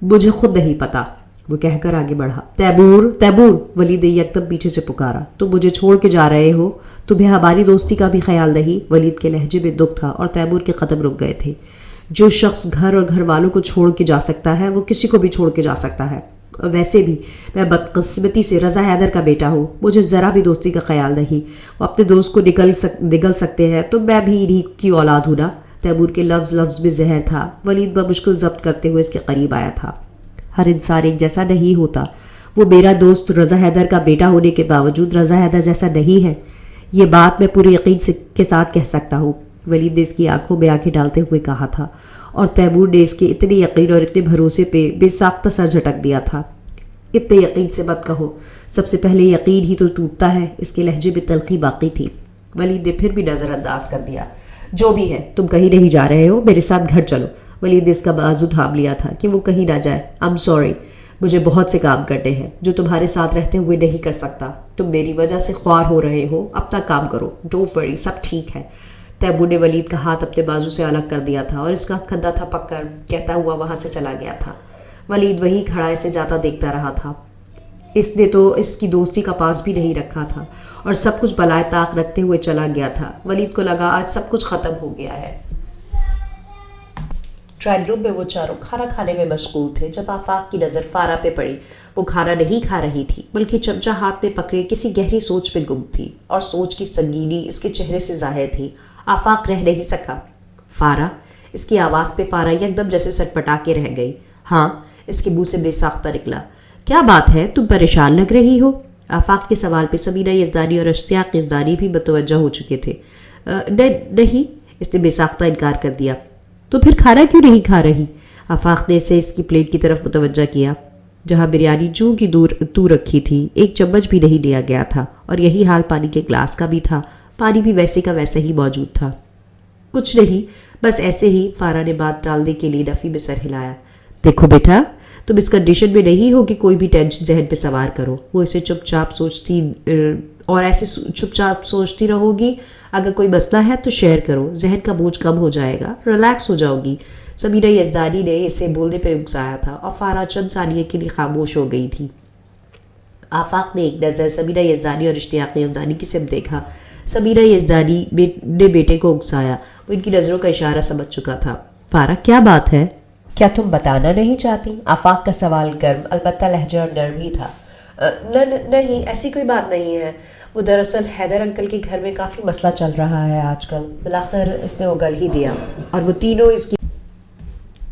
مجھے خود نہیں پتا. وہ کہہ کر آگے بڑھا. Timur Timur. ولید نے یکدم پیچھے سے پکارا. تم مجھے چھوڑ کے جا رہے ہو؟ تمہیں ہماری دوستی کا بھی خیال نہیں؟ ولید کے لہجے میں دکھ تھا اور تیمور کے قدم رک گئے تھے. جو شخص گھر اور گھر والوں کو چھوڑ کے جا سکتا ہے وہ کسی کو بھی چھوڑ کے جا سکتا ہے. ویسے بھی میں بدقسمتی سے رضا حیدر کا بیٹا ہوں. مجھے ذرا بھی دوستی کا خیال نہیں. وہ اپنے دوست کو نگل سکتے ہیں تو میں بھی انہیں کی اولاد ہوں نا. تیمور کے لفظ میں زہر تھا. ولید بمشکل ضبط کرتے ہوئے اس کے قریب آیا تھا. ہر انسان ایک جیسا نہیں ہوتا. وہ میرا دوست رضا حیدر کا بیٹا ہونے کے باوجود رضا حیدر جیسا نہیں ہے. یہ بات میں پورے یقین کے ساتھ کہہ سکتا ہوں. ولید نے اس کی آنکھوں میں آنکھیں ڈالتے ہوئے کہا تھا. اور تیمور نے اس کے اتنے یقین اور اتنے بھروسے پہ بے ساختہ سر جھٹک دیا تھا. اتنے یقین سے مت کہو. سب سے پہلے یقین ہی تو ٹوٹتا ہے. اس کے لہجے میں تلخی باقی تھی. ولید نے پھر بھی نظر انداز کر دیا. جو بھی ہے تم کہیں نہیں جا رہے ہو. میرے ساتھ گھر چلو. ولید نے اس کا بازو تھام لیا تھا کہ وہ کہیں نہ جائے. I'm sorry. مجھے بہت سے کام کرنے ہیں جو تمہارے ساتھ رہتے ہوئے نہیں کر سکتا. تم میری وجہ سے خوار ہو رہے ہو. اپنا کام کرو. Don't worry. سب ٹھیک ہے. تیمور نے ولید کا ہاتھ اپنے بازو سے الگ کر دیا تھا اور اس کا کندھا تھپک کر کہتا ہوا وہاں سے چلا گیا تھا. ولید وہی کھڑا اسے جاتا دیکھتا رہا تھا. اس نے تو اس کی دوستی کا پاس بھی نہیں رکھا تھا اور سب کچھ بلائے طاق رکھتے ہوئے چلا گیا تھا. ولید کو لگا آج سب کچھ ختم ہو گیا ہے. ڈرائنگ روم میں وہ چاروں کھانا کھانے میں مشغول تھے جب آفاق کی نظر فارا پہ پڑی. وہ کھانا نہیں کھا رہی تھی بلکہ چمچہ ہاتھ میں پکڑے کسی گہری سوچ میں گم تھی اور سوچ کی سنگینی اس کے چہرے سے ظاہر تھی. آفاق رہ نہیں سکا. فارا. اس کی آواز پہ فارا یکدم جیسے سٹپٹا کے رہ گئی. ہاں. اس کے منہ سے بے ساختہ نکلا. کیا بات ہے؟ تم پریشان لگ رہی ہو. آفاق کے سوال پہ سمینہ یزدانی اور اشتیاق یزدانی بھی متوجہ ہو چکے تھے. نہیں. اس نے بے ساختہ انکار کر دیا. تو پھر کھانا کیوں نہیں کھا رہی؟ آفاق نے اسے اس کی پلیٹ کی طرف متوجہ کیا جہاں بریانی جوں کی دور رکھی تھی. ایک چمچ بھی نہیں لیا گیا تھا اور یہی حال پانی کے گلاس کا بھی تھا. پانی بھی ویسے کا ویسے ہی موجود تھا. کچھ نہیں. بس ایسے ہی. فارا نے بات ٹالنے کے لیے نفی میں سر ہلایا. دیکھو بیٹا تم اس کنڈیشن میں نہیں ہو کہ کوئی بھی ٹینشن ذہن پہ سوار کرو. وہ اسے چپ چاپ سوچتی رہو گی. اگر کوئی مسئلہ ہے تو شیئر کرو. ذہن کا بوجھ کم ہو جائے گا. ریلیکس ہو جاؤ گی. سمینہ یزدانی نے اسے بولنے پہ اکسایا تھا اور فارا چند ثانیے کے لیے خاموش ہو گئی تھی. آفاق نے ایک نظر سمینہ یزدانی اور اشتیاق یزدانی کی سمت دیکھا. سمینہ یزدانی نے بیٹے کو اکسایا. وہ ان کی نظروں کا اشارہ سمجھ چکا تھا. فارا کیا بات ہے؟ کیا تم بتانا نہیں چاہتی؟ آفاق کا سوال گرم البتہ لہجہ اور نرم ہی تھا. نہیں ایسی کوئی بات نہیں ہے. وہ دراصل حیدر انکل کے گھر میں کافی مسئلہ چل رہا ہے آج کل. بلاخر اس نے اگل ہی دیا اور وہ تینوں اس کی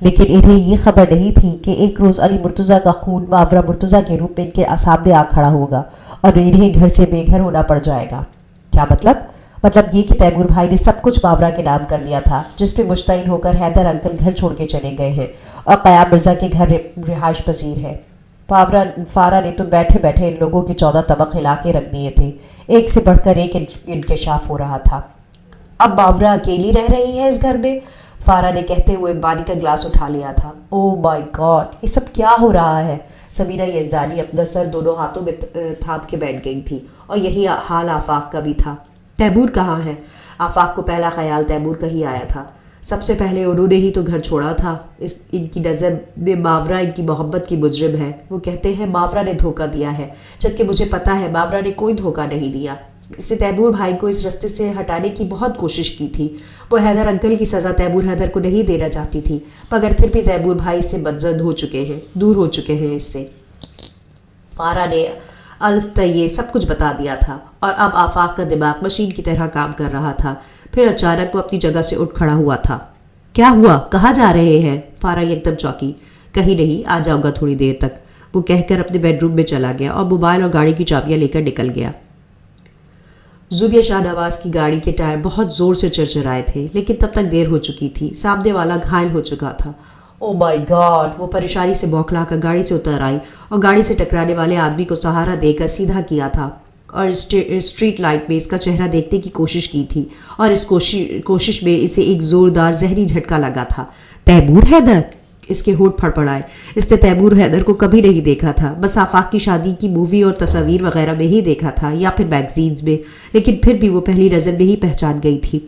لیکن انہیں یہ خبر نہیں تھی کہ ایک روز علی مرتضیٰ کا خون ماورا مرتضیٰ کے روپ میں ان کے سامنے آ کھڑا ہوگا اور انہیں گھر سے بے گھر ہونا پڑ جائے گا۔ کیا مطلب یہ کہ تیمور بھائی نے سب کچھ ماورا کے نام کر لیا تھا، جس پہ مشتعل ہو کر حیدر انکل گھر چھوڑ کے چلے گئے ہیں اور قیام مرزا کے گھر رہائش پذیر ہے۔ فارا نے تو بیٹھے بیٹھے ان لوگوں کے 14 طبق ہلا کے رکھ دیے تھے، ایک سے بڑھ کر ایک انکشاف ہو رہا تھا۔ اب ماورا اکیلی رہ رہی ہے اس گھر میں، فارا نے کہتے ہوئے پانی کا گلاس اٹھا لیا تھا۔ او مائی گاڈ، یہ سب کیا ہو رہا ہے؟ سمیرہ یزدانی اپنا سر دونوں ہاتھوں میں تھام کے بیٹھ گئی تھی، اور یہی حال آفاق کا بھی تھا۔ تیمور کہاں ہے؟ آفاق کو پہلا خیال تیمور کا ہی آیا تھا۔ سب سے پہلے انہوں نے ہی تو گھر چھوڑا تھا۔ ان کی نظر میں ماورا ان کی محبت کی مجرم ہے۔ وہ کہتے ہیں ماورا نے دھوکہ دیا ہے، جبکہ مجھے پتا ہے ماورا نے کوئی دھوکہ نہیں دیا۔ اس نے تیمور بھائی کو اس رستے سے ہٹانے کی بہت کوشش کی تھی۔ وہ حیدر انکل کی سزا تیمور حیدر کو نہیں دینا چاہتی تھی، مگر پھر بھی تیمور بھائی اس سے بدزن ہو چکے ہیں، دور ہو چکے ہیں اس سے۔ فارا نے الف یہ سب کچھ بتا دیا تھا، اور اب آفاق کا دماغ مشین کی طرح کام کر رہا تھا۔ پھر اچانک وہ اپنی جگہ سے اٹھ کھڑا ہوا تھا۔ کیا ہوا؟ کہاں جا رہے ہیں؟ فارا ایک دم چوکی۔ کہیں نہیں، آ جاؤں گا تھوڑی دیر تک، وہ کہہ کر اپنے بیڈ روم میں چلا گیا اور موبائل اور گاڑی کی چابیاں لے کر نکل گیا۔ زوبیہ شاہ نواز کی گاڑی کے ٹائر بہت زور سے چرچرائے تھے، لیکن تب تک دیر ہو چکی تھی۔ سامنے والا گھائل ہو چکا تھا۔ او مائی گاڈ! وہ پریشانی سے بوکھلا کر گاڑی سے اتر آئی اور گاڑی سے ٹکرانے والے آدمی کو سہارا دے کر سیدھا کیا تھا، اور اسٹریٹ لائٹ میں اس کا چہرہ دیکھنے کی کوشش کی تھی، اور اس کوشش میں اسے ایک زوردار زہری جھٹکا لگا تھا۔ تیمور حیدر! اس کے ہونٹ پھڑپڑائے۔ اس نے تیمور حیدر کو کبھی نہیں دیکھا تھا، بس آفاق کی شادی کی مووی اور تصاویر وغیرہ میں ہی دیکھا تھا، یا پھر میگزینز میں، لیکن پھر بھی وہ پہلی نظر میں ہی پہچان گئی تھی۔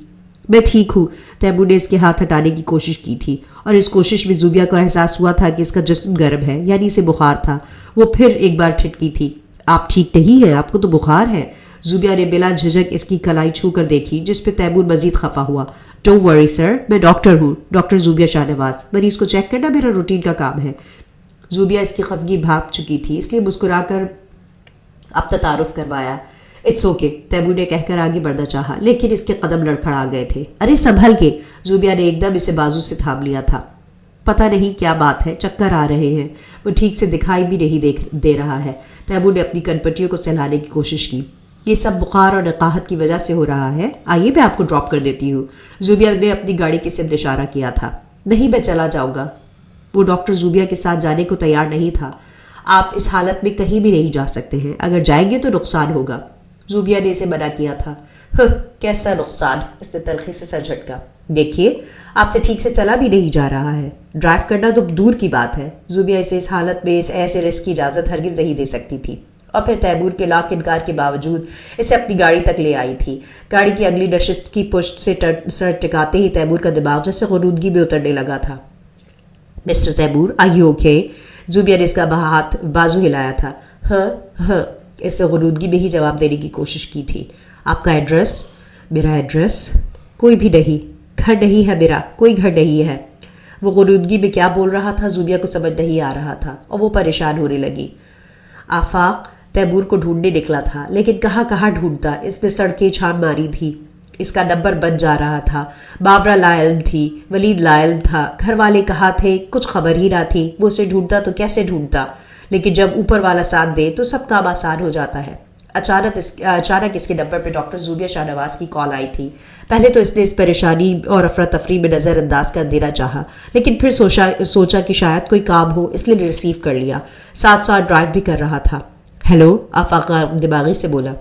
میں ٹھیک ہوں، تیمور نے اس کے ہاتھ ہٹانے کی کوشش کی تھی، اور اس کوشش میں زوبیہ کو احساس ہوا تھا کہ اس کا جسم گرم ہے، یعنی اسے بخار تھا۔ وہ پھر ایک بار ٹھٹکی تھی۔ آپ ٹھیک نہیں ہیں؟ آپ کو تو بخار ہے۔ زوبیہ نے بلا جھجک اس کی کلائی چھو کر دیکھی، جس پہ تیمور مزید خفا ہوا۔ ڈونٹ وری سر، میں ڈاکٹر ہوں، ڈاکٹر زوبیہ شاہ نواز۔ مریض کو چیک کرنا میرا روٹین کا کام ہے۔ زوبیہ اس کی خفگی بھاپ چکی تھی، اس لیے مسکرا کر اپنا تعارف کروایا۔ اٹس اوکے، تیمور نے کہہ کر آگے بڑھنا چاہا، لیکن اس کے قدم لڑکھڑا گئے تھے۔ ارے سنبھل کے! زوبیہ نے ایک دم اسے بازو سے تھام لیا تھا۔ پتہ نہیں کیا بات ہے، چکر آ رہے ہیں، وہ ٹھیک سے دکھائی بھی نہیں دے رہا ہے۔ تیمور نے اپنی کنپٹیوں کو سہلانے کی کوشش کی۔ یہ سب بخار اور نقاہت کی وجہ سے ہو رہا ہے، آئیے میں آپ کو ڈراپ کر دیتی ہوں۔ زوبیہ نے اپنی گاڑی کی سمت اشارہ کیا تھا۔ نہیں، میں چلا جاؤں گا۔ وہ ڈاکٹر زوبیہ کے ساتھ جانے کو تیار نہیں تھا۔ آپ اس حالت میں کہیں بھی نہیں جا سکتے ہیں، اگر جائیں گے تو نقصان ہوگا۔ زوبیہ نے اسے منع کیا تھا۔ کیسا نقصان؟ اس نے تلخی سے سر جھٹکا۔ دیکھیے، آپ سے ٹھیک سے چلا بھی نہیں جا رہا ہے، ڈرائیو کرنا تو دور کی بات ہے۔ زوبیہ اسے اس حالت میں ایسے رسک کی اجازت ہرگز نہیں دے سکتی تھی، اور پھر تیمور کے لاکھ انکار کے باوجود اسے اپنی گاڑی تک لے آئی تھی۔ گاڑی کی اگلی نشست کی پشت سے سر ٹکاتے ہی تیمور کا دماغ جیسے غنودگی میں اترنے لگا تھا۔ Mister Taimur, are you okay? Zobia نے اس کا بازو ہلایا تھا۔ ہاں، اس سے غنودگی میں ہی جواب دینے کی کوشش کی تھی۔ آپ کا ایڈریس؟ میرا ایڈریس؟ کوئی بھی نہیں، گھر نہیں ہے میرا، کوئی گھر نہیں ہے۔ وہ غنودگی میں کیا بول رہا تھا زوبیہ کو سمجھ نہیں آ رہا تھا، اور وہ پریشان ہونے لگی۔ آفاق تیمور کو ڈھونڈنے نکلا تھا، لیکن کہاں ڈھونڈتا، اس نے سڑکیں چھان ماری تھی، اس کا نمبر بن جا رہا تھا۔ بابرا لا علم تھی، ولید لا علم تھا، گھر والے کہاں تھے کچھ خبر ہی نہ تھی۔ وہ اسے ڈھونڈتا تو کیسے ڈھونڈتا، لیکن جب اوپر والا ساتھ دے تو سب کام آسان ہو جاتا ہے۔ اچانک اس کے نمبر پہ ڈاکٹر زوبیہ شاہ نواز کی کال آئی تھی۔ پہلے تو اس نے اس پریشانی اور افراتفری میں نظر انداز کر دینا چاہا، لیکن پھر سوچا کہ شاید کوئی کام ہو، اس لیے ریسیو کر لیا۔ ساتھ ڈرائیو بھی کر رہا تھا۔ ہیلو، آفاق دماغی سے بولا۔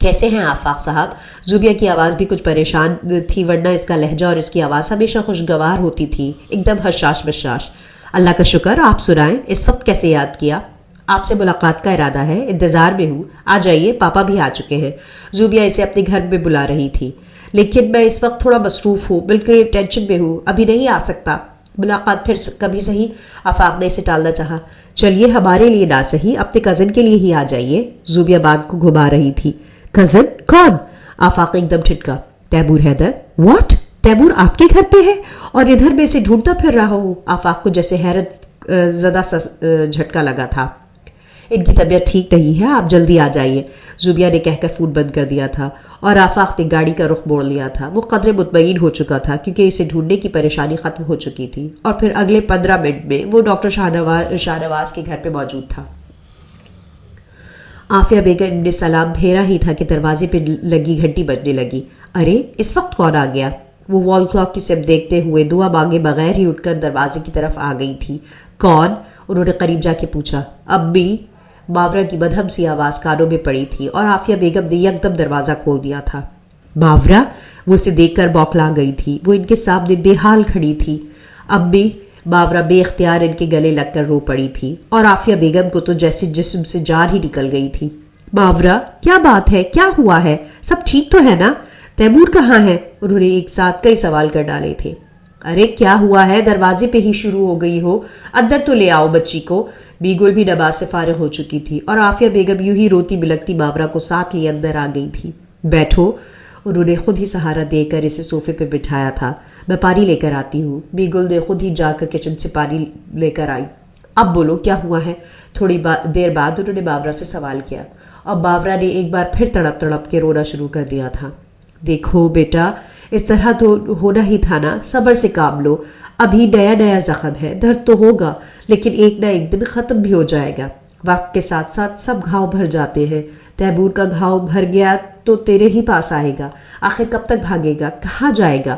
کیسے ہیں آفاق صاحب؟ زوبیہ کی آواز بھی کچھ پریشان تھی، ورنہ اس کا لہجہ اور اس کی آواز ہمیشہ خوشگوار ہوتی تھی، ایک دم حشاش بشاش۔ اللہ کا شکر، آپ سنائیں، اس وقت کیسے یاد کیا؟ آپ سے ملاقات کا ارادہ ہے، انتظار میں ہوں، آ جائیے، پاپا بھی آ چکے ہیں۔ زوبیہ اسے اپنے گھر میں بلا رہی تھی۔ لیکن میں اس وقت تھوڑا مصروف ہوں، بلکہ ٹینشن میں ہوں، ابھی نہیں آ سکتا۔ ملاقات پھر کبھی صحیح، آفاق نے اسے ٹالنا چاہا۔ چلیے، ہمارے لیے نہ صحیح، اپنے کزن کے لیے ہی آ جائیے۔ زوبیہ بات کو گھما رہی تھی۔ کزن؟ کون؟ آفاق ایک دم ٹھٹکا۔ تیمور حیدر۔ واٹ؟ تیمور آپ کے گھر پہ ہے اور ادھر میں اسے ڈھونڈتا پھر رہا ہوں؟ آفاق کو جیسے حیرت زدہ سا جھٹکا لگا تھا۔ ان کی طبیعت ٹھیک نہیں ہے، آپ جلدی آ جائیے۔ زوبیہ نے کہہ کر فون بند کر دیا تھا اور آفاق نے گاڑی کا رخ موڑ لیا تھا۔ وہ قدرے مطمئن ہو چکا تھا کیونکہ اسے ڈھونڈنے کی پریشانی ختم ہو چکی تھی، اور پھر اگلے 15 منٹ میں وہ ڈاکٹر شاہنواز کے گھر پہ موجود تھا۔ عافیہ بیگم نے سلام پھیرا ہی تھا کہ دروازے پہ لگی گھنٹی بجنے لگی۔ ارے اس وقت کون آ گیا؟ وہ وال کلاک کی سمت دیکھتے ہوئے دعا مانگے بغیر ہی اٹھ کر دروازے کی طرف آ گئی تھی۔ کون؟ انہوں نے قریب جا کے پوچھا۔ امی۔ ماورا کی مدھم سی آواز کانوں میں پڑی تھی اور عافیہ بیگم نے یکدم دروازہ کھول دیا تھا۔ ماورا؟ وہ اسے دیکھ کر بوکھلا گئی تھی۔ وہ ان کے سامنے بے حال کھڑی تھی۔ امی؟ ماورا بے اختیار ان کے گلے لگ کر رو پڑی تھی اور عافیہ بیگم کو تو جیسے جسم سے جان ہی نکل گئی تھی۔ ماورا کیا بات ہے؟ کیا ہوا ہے؟ سب ٹھیک تو ہے نا؟ تیمور کہاں ہے؟ انہوں نے ایک ساتھ کئی سوال کر ڈالے تھے۔ ارے کیا ہوا ہے؟ دروازے پہ ہی شروع ہو گئی ہو، اندر تو لے آؤ بچی کو۔ بیگل بھی نماز سے فارغ ہو چکی تھی اور عافیہ بیگم یوں ہی روتی بلکتی ماورا کو ساتھ لیے اندر آ گئی تھی۔ بیٹھو۔ انہوں نے خود ہی سہارا دے کر اسے صوفے پہ بٹھایا تھا۔ میں پانی لے کر آتی ہوں۔ بیگل نے خود ہی جا کر کچن سے پانی لے کر آئی۔ اب بولو کیا ہوا ہے؟ تھوڑی دیر بعد انہوں نے ماورا سے سوال کیا اور ماورا نے ایک بار پھر تڑپ تڑپ کے رونا شروع کر دیا تھا۔ دیکھو بیٹا، اس طرح تو ہونا ہی تھا نا، صبر سے کام لو۔ ابھی نیا نیا زخم ہے، درد تو ہوگا لیکن ایک نہ ایک دن ختم بھی ہو جائے گا۔ وقت کے ساتھ ساتھ سب گھاؤ بھر جاتے ہیں۔ تیمور کا گھاؤ بھر گیا تو تیرے ہی پاس آئے گا۔ آخر کب تک بھاگے گا؟ کہاں جائے گا؟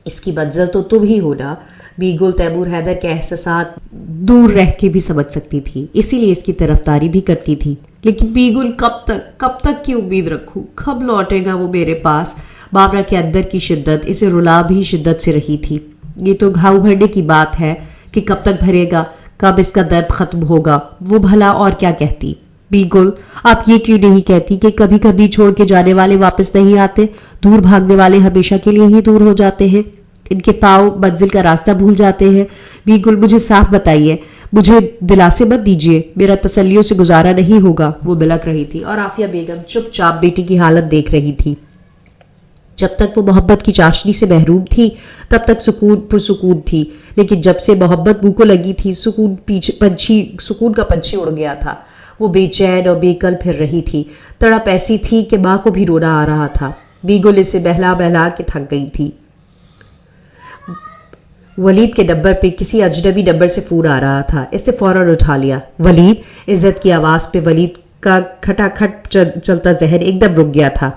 اس کی منزل تو تم ہی ہو نا۔ بیگل تیمور حیدر کے احساسات دور رہ کے بھی سمجھ سکتی تھی، اسی لیے اس کی طرفداری بھی کرتی تھی۔ لیکن بیگل کب تک کی امید رکھوں؟ کب لوٹے گا وہ میرے پاس؟ ماورا کے اندر کی شدت اسے رلا بھی شدت سے رہی تھی۔ یہ تو گھاؤ بھرنے کی بات ہے کہ کب تک بھرے گا، کب اس کا درد ختم ہوگا، وہ بھلا اور کیا کہتی؟ بیگل آپ یہ کیوں نہیں کہتی کہ کبھی کبھی چھوڑ کے جانے والے واپس نہیں آتے، دور بھاگنے والے ہمیشہ کے لیے ہی دور ہو جاتے ہیں، ان کے پاؤں منزل کا راستہ بھول جاتے ہیں۔ بیگل مجھے صاف بتائیے، مجھے دلاسے مت دیجیے، میرا تسلیوں سے گزارا نہیں ہوگا۔ وہ بلک رہی تھی اور عافیہ بیگم چپ چاپ بیٹی کی حالت دیکھ رہی تھی۔ جب تک وہ محبت کی چاشنی سے محروم تھی تب تک پرسکون تھی، لیکن جب سے محبت منہ کو لگی تھی سکون کا پنچھی اڑ گیا تھا۔ وہ بے چین اور بے کل پھر رہی تھی، تڑپ ایسی تھی کہ ماں کو بھی رونا آ رہا تھا۔ بیگل اسے بہلا بہلا کے تھک گئی تھی۔ ولید کے نمبر پہ کسی اجنبی نمبر سے فون آ رہا تھا، اس نے فوراً اٹھا لیا۔ ولید؟ عزت کی آواز پہ ولید کا کھٹا کھٹ چلتا ذہن ایک دم رک گیا تھا۔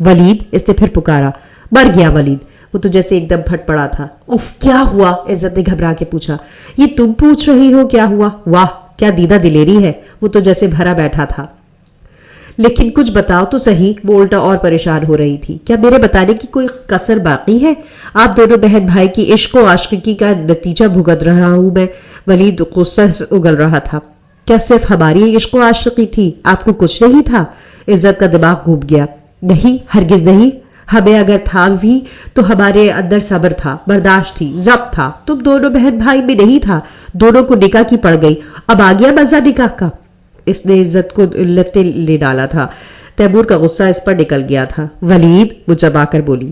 ولید؟ اس نے پھر پکارا۔ مر گیا ولید؟ وہ تو جیسے ایک دم پھٹ پڑا تھا۔ اف کیا ہوا؟ عزت نے گھبرا کے پوچھا۔ یہ تم پوچھ رہی ہو کیا ہوا؟ واہ کیا دیدہ دلیری ہے۔ وہ تو جیسے بھرا بیٹھا تھا۔ لیکن کچھ بتاؤ تو صحیح۔ وہ الٹا اور پریشان ہو رہی تھی۔ کیا میرے بتانے کی کوئی کسر باقی ہے؟ آپ دونوں بہن بھائی کی عشق و عاشقی کا نتیجہ بھگت رہا ہوں میں۔ ولید غصہ سے اگل رہا تھا۔ کیا صرف ہماری عشق و عاشقی تھی؟ آپ کو کچھ نہیں تھا؟ عزت کا دماغ گھوم گیا۔ نہیں ہرگز نہیں، ہمیں اگر تھا بھی تو ہمارے اندر صبر تھا، برداشت تھی، ضبط تھا۔ تم دونوں بہن بھائی میں نہیں تھا، دونوں کو نکاح کی پڑ گئی، اب آ گیا مزہ نکاح کا۔ اس نے عزت کو لتے لے ڈالا تھا۔ تیمور کا غصہ اس پر نکل گیا تھا۔ ولید؟ وہ چبا کر بولی۔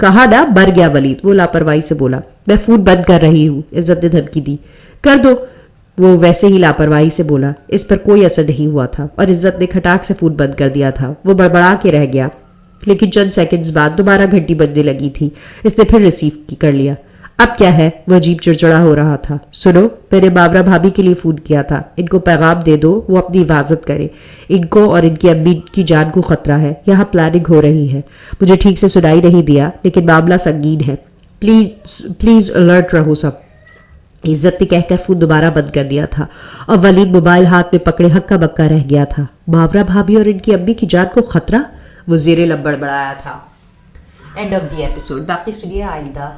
کہا نا مر گیا ولید، وہ لاپرواہی سے بولا۔ میں فون بند کر رہی ہوں، عزت نے دھمکی دی۔ کر دو، وہ ویسے ہی لاپرواہی سے بولا۔ اس پر کوئی اثر نہیں ہوا تھا اور عزت نے کھٹاک سے فون بند کر دیا تھا۔ وہ بڑبڑا کے رہ گیا، لیکن چند سیکنڈز بعد دوبارہ گھنٹی بجنے لگی تھی۔ اس نے پھر ریسیو کر لیا۔ اب کیا ہے؟ وہ عجیب چڑچڑا ہو رہا تھا۔ سنو، میں نے ماورا بھابھی کے لیے فون کیا تھا، ان کو پیغام دے دو وہ اپنی حفاظت کرے، ان کو اور ان کی امی کی جان کو خطرہ ہے، یہاں پلاننگ ہو رہی ہے۔ مجھے ٹھیک سے سنائی نہیں دیا لیکن معاملہ سنگین ہے، پلیز الرٹ رہو سب۔ عزت نے کہہ کر فون دوبارہ بند کر دیا تھا اور ولید موبائل ہاتھ میں پکڑے ہکا بکا رہ گیا تھا۔ ماورا بھابھی اور ان کی امی کی جان کو خطرہ؟ وہ زیر لب بڑبڑایا تھا۔ And of the episode. باقی سنیے آئندہ۔